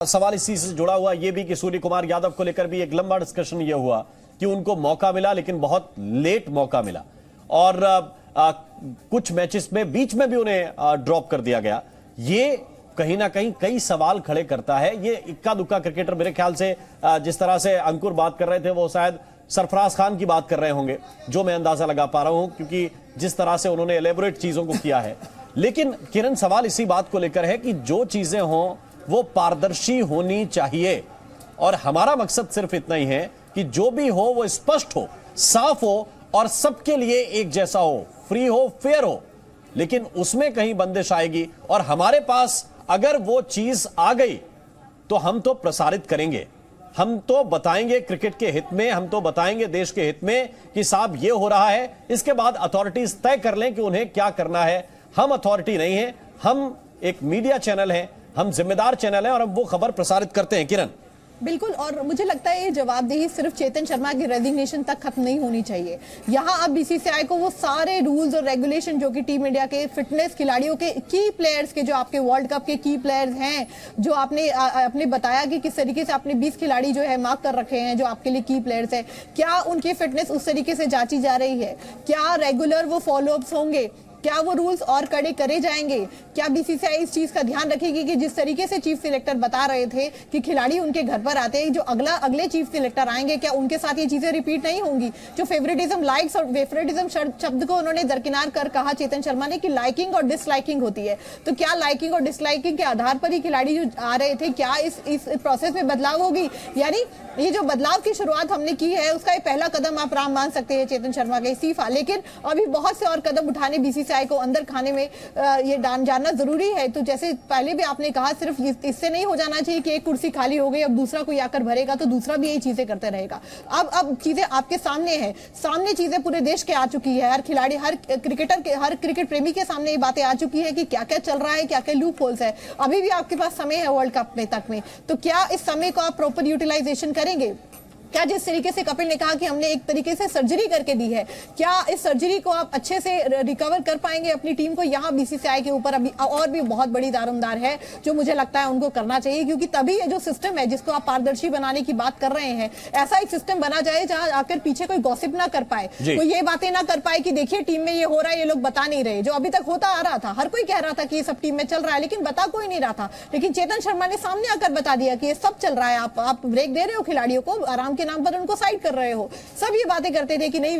सवाल इसी से जुड़ा हुआ ये भी कि सूर्य कुमार यादव को लेकर भी एक लंबा डिस्कशन ये हुआ कि उनको मौका मिला लेकिन बहुत लेट मौका मिला और कुछ मैचेस में बीच में भी उन्हें ड्रॉप कर दिया गया। ये कहीं ना कहीं कई सवाल खड़े करता है। ये इक्का दुक्का क्रिकेटर मेरे ख्याल से जिस तरह से अंकुर बात कर रहे थे वो शायद सरफराज खान की बात कर रहे होंगे, जो मैं अंदाजा लगा पा रहा हूं क्योंकि जिस तरह से उन्होंने एलेबोरेट चीजों को किया है। लेकिन किरण, सवाल इसी बात को लेकर है कि जो चीजें हों वो पारदर्शी होनी चाहिए और हमारा मकसद सिर्फ इतना ही है कि जो भी हो वो स्पष्ट हो, साफ हो और सबके लिए एक जैसा हो, फ्री हो, फेयर हो। लेकिन उसमें कहीं बंदिश आएगी और हमारे पास अगर वो चीज आ गई तो हम तो प्रसारित करेंगे, हम तो बताएंगे क्रिकेट के हित में, हम तो बताएंगे देश के हित में कि साहब ये हो रहा है। इसके बाद अथॉरिटीज तय कर लें कि उन्हें क्या करना है। हम अथॉरिटी नहीं है, हम एक मीडिया चैनल है, हम जिम्मेदार चैनल हैं और हम वो खबर प्रसारित करते हैं। किरण, बिल्कुल। और मुझे लगता है ये जवाबदेही सिर्फ चेतन शर्मा की रेजिग्नेशन तक खत्म नहीं होनी चाहिए। यहाँ अब बीसीसीआई को वो सारे रूल्स और रेगुलेशन जो कि टीम इंडिया के फिटनेस खिलाड़ियों के की प्लेयर्स के, जो आपके वर्ल्ड कप के की प्लेयर्स हैं, जो आपने बताया कि किस तरीके से आपने 20 खिलाड़ी जो है मार्क कर रखे हैं जो आपके लिए की प्लेयर्स है, क्या उनकी फिटनेस उस तरीके से जांची जा रही है? क्या रेगुलर वो फॉलोअप्स होंगे? क्या वो रूल्स और कड़े करे जाएंगे? क्या बीसीसीआई इस चीज का ध्यान रखेगी कि जिस तरीके से चीफ सिलेक्टर बता रहे थे कि खिलाड़ी उनके घर पर आते हैं, जो अगले चीफ सिलेक्टर आएंगे क्या उनके साथ ये चीजें रिपीट नहीं होंगी? जो फेवरेटिज्म, लाइक्स और फेवरेटिज्म शब्द को उन्होंने दरकिनार कर कहा चेतन शर्मा ने कि लाइकिंग और डिसलाइकिंग होती है, तो क्या लाइकिंग और डिसलाइकिंग के आधार पर ही खिलाड़ी जो आ रहे थे, क्या इस प्रोसेस में बदलाव होगी? यानी ये जो बदलाव की शुरुआत हमने की है उसका ये पहला कदम आप राम मान सकते हैं चेतन शर्मा का इस्तीफा, लेकिन अभी बहुत से और कदम उठाने बीसीसीआई को अंदर खाने में ये जानना जरूरी है। तो जैसे पहले भी आपने कहा, सिर्फ इससे नहीं हो जाना चाहिए कि एक कुर्सी खाली हो गई अब दूसरा कोई आकर भरेगा तो दूसरा भी यही चीजें करते रहेगा। अब चीजें आपके सामने है, सामने चीजें पूरे देश के आ चुकी है, हर खिलाड़ी, हर क्रिकेटर के, हर क्रिकेट प्रेमी के सामने ये बातें आ चुकी है कि क्या क्या चल रहा है, क्या क्या लूप होल्स है। अभी भी आपके पास समय है वर्ल्ड कप में तक में, तो क्या इस समय को आप प्रॉपर यूटिलाइजेशन करेंगे? क्या जिस तरीके से कपिल ने कहा कि हमने एक तरीके से सर्जरी करके दी है, क्या इस सर्जरी को आप अच्छे से रिकवर कर पाएंगे अपनी टीम को? यहाँ बीसीसीआई के ऊपर अभी और भी बहुत बड़ी दारोमदार है जो मुझे लगता है उनको करना चाहिए, क्योंकि तभी ये जो सिस्टम है जिसको आप पारदर्शी बनाने की बात कर रहे हैं, ऐसा एक सिस्टम बना जाए जहां आकर पीछे कोई गॉसिप ना कर पाए, कोई ये बातें ना कर पाए कि देखिए टीम में ये हो रहा है, ये लोग बता नहीं रहे। जो अभी तक होता आ रहा था, हर कोई कह रहा था कि ये सब टीम में चल रहा है लेकिन बता कोई नहीं रहा था, लेकिन चेतन शर्मा ने सामने आकर बता दिया कि ये सब चल रहा है, आप ब्रेक दे रहे हो खिलाड़ियों को, आराम के नाम पर उनको साइड कर रहे हो। सब ये बातें करते थे कि नहीं,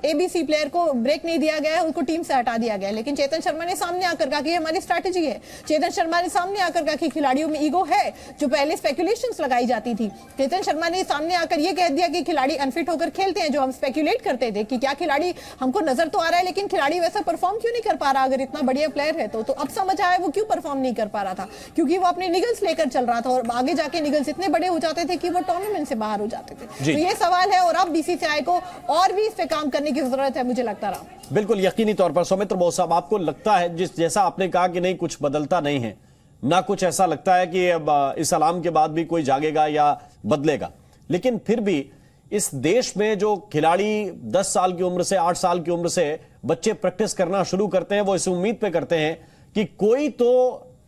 एबीसी प्लेयर को ब्रेक नहीं दिया गया है, उनको टीम से हटा दिया गया है, लेकिन चेतन शर्मा ने सामने आकर कहा कि हमारी स्ट्रैटेजी है। चेतन शर्मा ने सामने आकर कहा कि खिलाड़ियों में ईगो है, जो पहले स्पेकुलेशंस लगाई जाती थी। चेतन शर्मा ने सामने आकर यह कह दिया कि खिलाड़ी अनफिट होकर खेलते हैं, जो हम स्पेकुलेट करते थे कि क्या खिलाड़ी, हमको नजर तो आ रहा है लेकिन खिलाड़ी वैसा परफॉर्म क्यों नहीं कर पा रहा? अगर इतना बढ़िया प्लेयर है तो अब समझ आया वो क्यों परफॉर्म नहीं कर पा रहा था, क्योंकि वो अपने निगल्स लेकर चल रहा था और आगे जाके निगल्स इतने बड़े हो जाते थे कि वो टूर्नामेंट से बाहर हो जाते थे। तो ये सवाल है और अब बीसीसीआई को और भी इस पे काम करने की जरूरत है, मुझे लगता रहा। बिल्कुल यकीनी तौर पर। सौमित्र बोस साहब, आपको लगता है जैसा आपने कहा कि नहीं कुछ बदलता नहीं है, ना कुछ ऐसा लगता है कि अब इस अलार्म के बाद भी कोई जागेगा या बदलेगा, लेकिन फिर भी इस देश में जो खिलाड़ी 10 साल की उम्र से 8 साल की उम्र से बच्चे प्रैक्टिस करना शुरू करते हैं, वो इस उम्मीद पे करते हैं कि कोई तो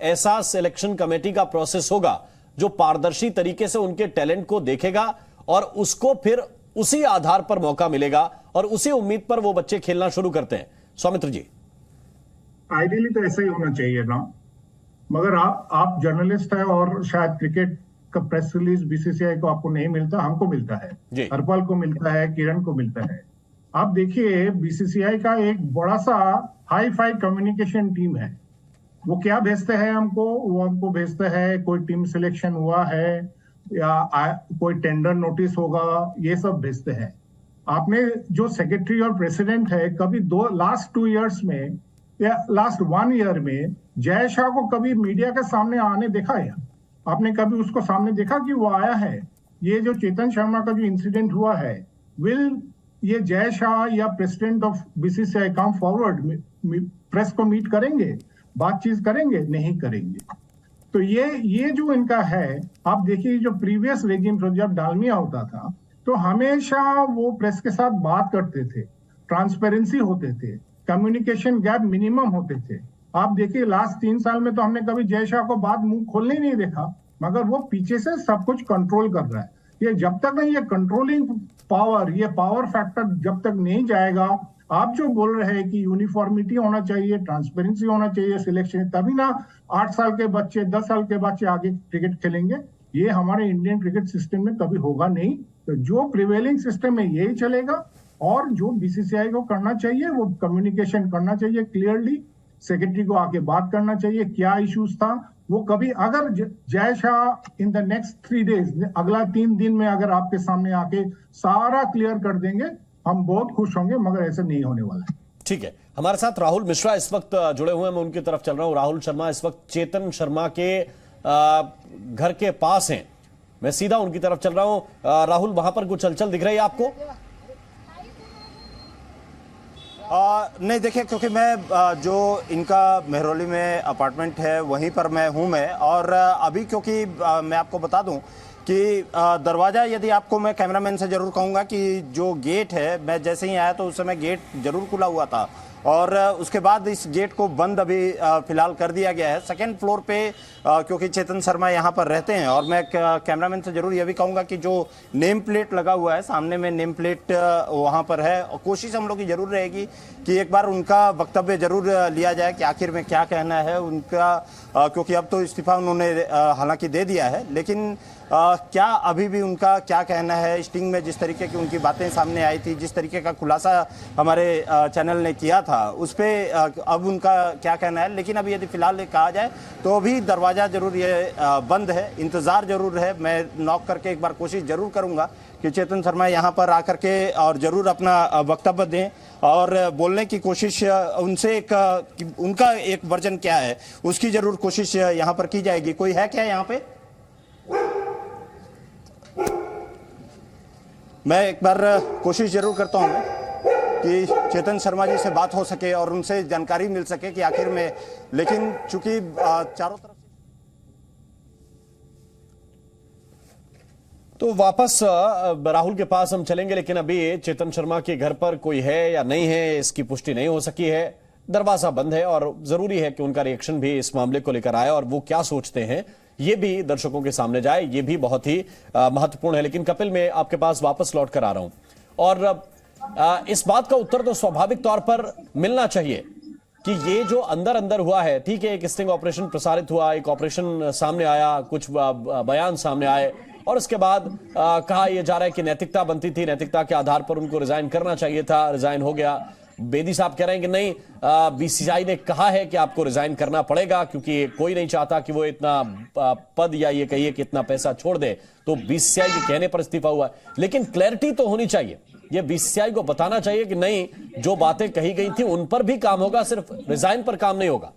ऐसा सिलेक्शन कमेटी का प्रोसेस होगा जो पारदर्शी तरीके से उनके टैलेंट को देखेगा और उसको फिर उसी आधार पर मौका मिलेगा और उसी उम्मीद पर वो बच्चे खेलना शुरू करते हैं। सौमित्र जी, आइडियली तो ऐसा ही होना चाहिए ना, मगर आप जर्नलिस्ट हैं और शायद क्रिकेट का प्रेस रिलीज बीसीसीआई को आपको नहीं मिलता, हमको मिलता है, हरपाल को मिलता है, किरण को मिलता है। आप देखिए बीसीसीआई का एक बड़ा सा हाई फाई कम्युनिकेशन टीम है, वो क्या भेजते हैं हमको, वो हमको भेजते हैं कोई टीम सिलेक्शन हुआ है या कोई टेंडर नोटिस होगा, ये सब भेजते हैं। आपने जो सेक्रेटरी और प्रेसिडेंट है, कभी लास्ट 2 इयर्स में या लास्ट 1 ईयर में जय शाह को कभी मीडिया के सामने आने देखा है? आपने कभी उसको सामने देखा कि वो आया है? ये जो चेतन शर्मा का जो इंसिडेंट हुआ है, विल ये जय शाह या president of BCCI come forward press को मीट करेंगे, बातचीत करेंगे? नहीं करेंगे। तो ये जो इनका है, आप देखिए जो प्रीवियस रेजिम जब डालमिया होता था तो हमेशा वो प्रेस के साथ बात करते थे, ट्रांसपेरेंसी होते थे, कम्युनिकेशन गैप मिनिमम होते थे। आप देखिए लास्ट 3 साल में तो हमने कभी जय शाह को बात मुंह खोलने ही नहीं देखा। मगर वो पीछे से सब कुछ कंट्रोल कर रहा है। ये जब तक नहीं, ये कंट्रोलिंग पावर, ये पावर फैक्टर जब तक नहीं जाएगा, आप जो बोल रहे हैं कि यूनिफॉर्मिटी होना चाहिए, ट्रांसपेरेंसी होना चाहिए सिलेक्शन, तभी ना 8 साल के बच्चे, 10 साल के बच्चे आगे क्रिकेट खेलेंगे। ये हमारे इंडियन क्रिकेट सिस्टम में कभी होगा नहीं। तो जो प्रिवेलिंग सिस्टम है यही चलेगा, और जो बीसीसीआई को करना चाहिए वो कम्युनिकेशन करना चाहिए क्लियरली, सेक्रेटरी को आके बात करना चाहिए क्या इश्यूज था। वो कभी अगर Jay Shah in the next 3 days, अगला 3 दिन में अगर आपके सामने आके सारा क्लियर कर देंगे, हम बहुत खुश होंगे, मगर ऐसा नहीं होने वाला है। ठीक है, हमारे साथ राहुल मिश्रा इस वक्त जुड़े हुए हैं, मैं उनकी तरफ चल रहा हूं। राहुल शर्मा इस वक्त चेतन शर्मा के घर के पास हैं, मैं सीधा उनकी तरफ चल रहा हूं। राहुल, वहां पर कुछ हलचल दिख रही है आपको? नहीं, देखिए, क्योंकि मैं जो इनका मेहरौली में अपार्टमेंट है वहीं पर मैं हूं मैं, और अभी क्योंकि मैं आपको बता दूं कि दरवाज़ा, यदि आपको, मैं कैमरामैन से ज़रूर कहूँगा कि जो गेट है, मैं जैसे ही आया तो उस समय गेट ज़रूर खुला हुआ था, और उसके बाद इस गेट को बंद अभी फिलहाल कर दिया गया है। सेकेंड फ्लोर पे क्योंकि चेतन शर्मा यहाँ पर रहते हैं, और मैं कैमरामैन से जरूर यह भी कहूँगा कि जो नेम प्लेट लगा हुआ है सामने में, नेम प्लेट वहाँ पर है, और कोशिश हम लोग की जरूर रहेगी कि एक बार उनका वक्तव्य जरूर लिया जाए कि आखिर में क्या कहना है उनका, क्योंकि अब तो इस्तीफा उन्होंने हालांकि दे दिया है, लेकिन क्या अभी भी उनका क्या कहना है। स्टिंग में जिस तरीके की उनकी बातें सामने आई थी, जिस तरीके का खुलासा हमारे चैनल ने किया था, उस पर अब उनका क्या कहना है। लेकिन अभी यदि फिलहाल कहा जाए तो अभी दरवाज़ा जरूर ये बंद है, इंतज़ार जरूर है। मैं नॉक करके एक बार कोशिश जरूर करूँगा कि चेतन शर्मा यहाँ पर आकर के और ज़रूर अपना वक्तव्य दें और बोलने की कोशिश उनसे, उनका एक वर्जन क्या है उसकी ज़रूर कोशिश यहाँ पर की जाएगी। कोई है क्या यहाँ पे? मैं एक बार कोशिश जरूर करता हूँ कि चेतन शर्मा जी से बात हो सके और उनसे जानकारी मिल सके कि आखिर में, लेकिन चूंकि चारों तरफ तो वापस राहुल के पास हम चलेंगे, लेकिन अभी चेतन शर्मा के घर पर कोई है या नहीं है इसकी पुष्टि नहीं हो सकी है। दरवाजा बंद है और जरूरी है कि उनका रिएक्शन भी इस मामले को लेकर आए और वो क्या सोचते हैं ये भी दर्शकों के सामने जाए, ये भी बहुत ही महत्वपूर्ण है। लेकिन कपिल, मैं आपके पास वापस लौट कर आ रहा हूं, और इस बात का उत्तर तो स्वाभाविक तौर पर मिलना चाहिए कि ये जो अंदर अंदर हुआ है, ठीक है, एक स्टिंग ऑपरेशन प्रसारित हुआ, एक ऑपरेशन सामने आया, कुछ बयान सामने आए, और उसके बाद कहा यह जा रहा है कि नैतिकता बनती थी, नैतिकता के आधार पर उनको रिजाइन करना चाहिए था, रिजाइन हो गया। बेदी साहब कह रहे हैं कि नहीं, बीसीसीआई ने कहा है कि आपको रिजाइन करना पड़ेगा क्योंकि कोई नहीं चाहता कि वो इतना पद या ये कहिए कि इतना पैसा छोड़ दे, तो बीसीसीआई के कहने पर इस्तीफा हुआ। लेकिन क्लैरिटी तो होनी चाहिए, ये बीसीसीआई को बताना चाहिए कि नहीं, जो बातें कही गई थी उन पर भी काम होगा, सिर्फ रिजाइन पर काम नहीं होगा।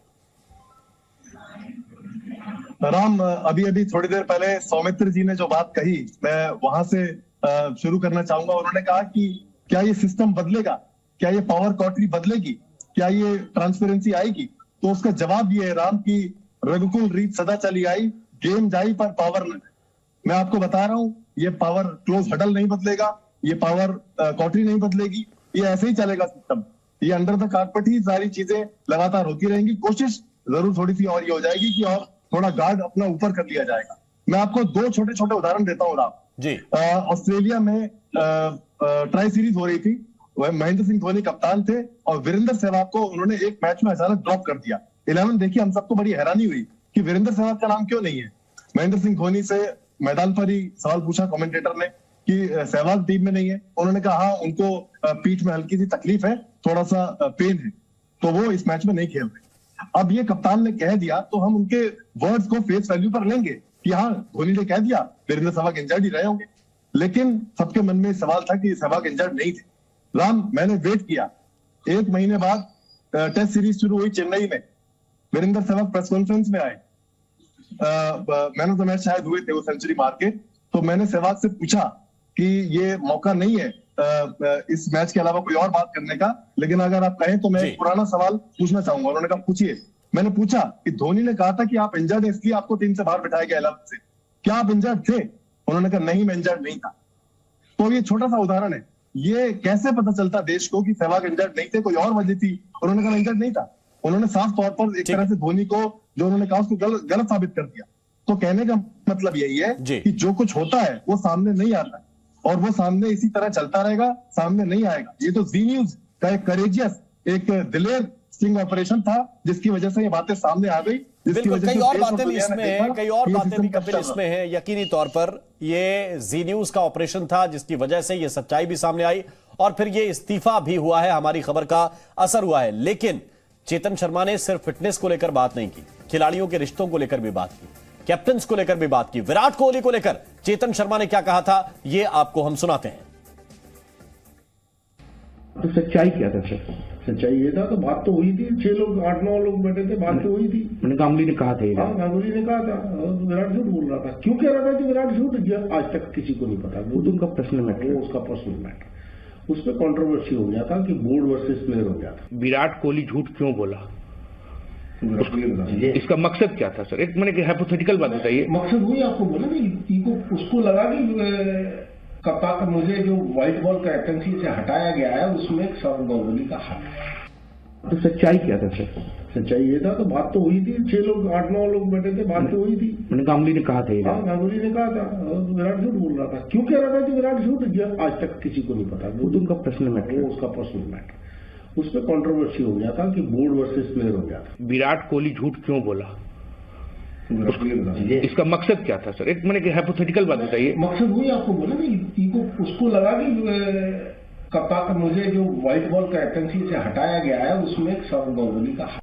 राम, अभी अभी थोड़ी देर पहले सौमित्र जी ने जो बात कही, मैं वहां से शुरू करना चाहूंगा। उन्होंने कहा कि क्या ये सिस्टम बदलेगा, क्या ये पावर कॉटरी बदलेगी, क्या ये ट्रांसपेरेंसी आएगी? तो उसका जवाब ये है राम की रघुकुल रीत सदा चली आई, गेम जाई पर पावर न। मैं आपको बता रहा हूं, ये पावर क्लोज हडल नहीं बदलेगा, ये पावर कॉटरी नहीं बदलेगी, ये ऐसे ही चलेगा सिस्टम। ये अंडर द कारपेट ही सारी चीजें लगातार होती रहेंगी। कोशिश जरूर थोड़ी सी और ये हो जाएगी कि और थोड़ा गार्ड अपना ऊपर कर लिया जाएगा। मैं आपको 2 छोटे छोटे उदाहरण देता हूँ राम जी। ऑस्ट्रेलिया में ट्राई सीरीज हो रही थी, वह महेंद्र सिंह धोनी कप्तान थे और वीरेंद्र सहवाग को उन्होंने एक मैच में अचानक ड्रॉप कर दिया। 11 देखिए, हम सबको बड़ी हैरानी हुई कि वीरेंद्र सहवाग का नाम क्यों नहीं है। महेंद्र सिंह धोनी से मैदान पर ही सवाल पूछा कमेंटेटर ने कि सहवाग टीम में नहीं है। उन्होंने कहा हाँ, उनको पीठ में हल्की सी तकलीफ है, थोड़ा सा पेन है, तो वो इस मैच में नहीं खेल रहे। अब ये कप्तान ने कह दिया तो हम उनके वर्ड्स को फेस वैल्यू पर लेंगे कि हाँ, धोनी ने कह दिया, वीरेंद्र सहवाग इंजर्ड ही रहे होंगे। लेकिन सबके मन में सवाल था कि सहवाग इंजर्ड नहीं थे। राम, मैंने वेट किया, 1 महीने बाद टेस्ट सीरीज शुरू हुई चेन्नई में, वीरेंद्र सहवाग प्रेस कॉन्फ्रेंस में आए, मैन ऑफ द मैच शायद हुए थे वो सेंचुरी मार के। तो मैंने सहवाग से पूछा कि ये मौका नहीं है इस मैच के अलावा कोई और बात करने का, लेकिन अगर आप कहें तो मैं एक पुराना सवाल पूछना चाहूंगा। उन्होंने कहा पूछिए। मैंने पूछा कि धोनी ने कहा था कि आप इंजर्ड है इसलिए आपको टीम से बाहर बिठाया गया 11 से, क्या आप इंजर्ड थे? उन्होंने कहा नहीं, मैं इंजर्ड नहीं था। तो ये छोटा सा उदाहरण है, ये कैसे पता चलता देश को कि सहवाग इंजर्ड नहीं थे, कोई और वजह थी। उन्होंने कहा इंजर्ड नहीं था। उन्होंने साफ तौर पर एक तरह से धोनी को जो उन्होंने कहा उसको गलत साबित कर दिया। तो कहने का मतलब यही है जी। कि जो कुछ होता है वो सामने नहीं आता है और वो सामने इसी तरह चलता रहेगा, सामने नहीं आएगा। ये तो जी न्यूज का एक करेजियस, एक दिलेर स्टिंग ऑपरेशन था जिसकी वजह से ये बातें सामने आ गई। बिल्कुल, कई और बातें भी इसमें हैं, कई और बातें भी कपिल इसमें हैं। यकीनी तौर पर ये जी न्यूज का ऑपरेशन था जिसकी वजह से ये सच्चाई भी सामने आई और फिर ये इस्तीफा भी हुआ है, हमारी खबर का असर हुआ है। लेकिन चेतन शर्मा ने सिर्फ फिटनेस को लेकर बात नहीं की, खिलाड़ियों के रिश्तों को लेकर भी बात की, कैप्टन्स को लेकर भी बात की, विराट कोहली को लेकर चेतन शर्मा ने क्या कहा था ये आपको हम सुनाते हैं। तो सच्चाई क्या था सर? सच्चाई ये था, तो बात तो हुई थी, 6 लोग 8-9 लोग बैठे थे, बात तो हुई थी। मैंने गांगुली ने कहा था, हाँ गांगुली ने कहा था, विराट झूठ बोल रहा था। क्यों कह रहा था कि विराट झूठ किया, आज तक किसी को नहीं पता। वो तो उनका पर्सनल मैटर, वो उसका पर्सनल मैटर। उस पर कंट्रोवर्सी हो गया था कि बोर्ड वर्सेस प्लेयर हो गया था। विराट कोहली झूठ क्यों बोला, इसका मकसद क्या था सर? एक मैंने हाइपोथेटिकल बात बताइए। मकसद वही आपको बोला कि उसको लगा कि कप्तान मुझे जो व्हाइट बॉल कैप्टनसी से हटाया गया है उसमें सौरव गांगुली का हाथ है। तो सच्चाई क्या था सर? सच्चाई ये था, तो बात तो हुई थी, 6 लोग 8-9 लोग बैठे थे, बात तो हुई थी। मैंने गांगुली ने कहा था, हाँ गांगुली ने कहा था, विराट झूठ बोल रहा था। क्यों कह रहा था कि विराट झूठ किया, आज तक किसी को नहीं पता। वो तो उनका पर्सनल मैटर, वो उसका पर्सनल मैटर। उस पर कंट्रोवर्सी हो गया था कि बोर्ड वर्सेस प्लेयर हो गया था। विराट कोहली झूठ क्यों बोला, इसका मकसद क्या था सर? एक मैंने हाइपोथेटिकल बात बताइए। मकसद वही आपको बोला कि उसको लगा कि कप्तान मुझे जो व्हाइट बॉल कैप्टनसी से हटाया गया है उसमें सौरव गांगुली का हाथ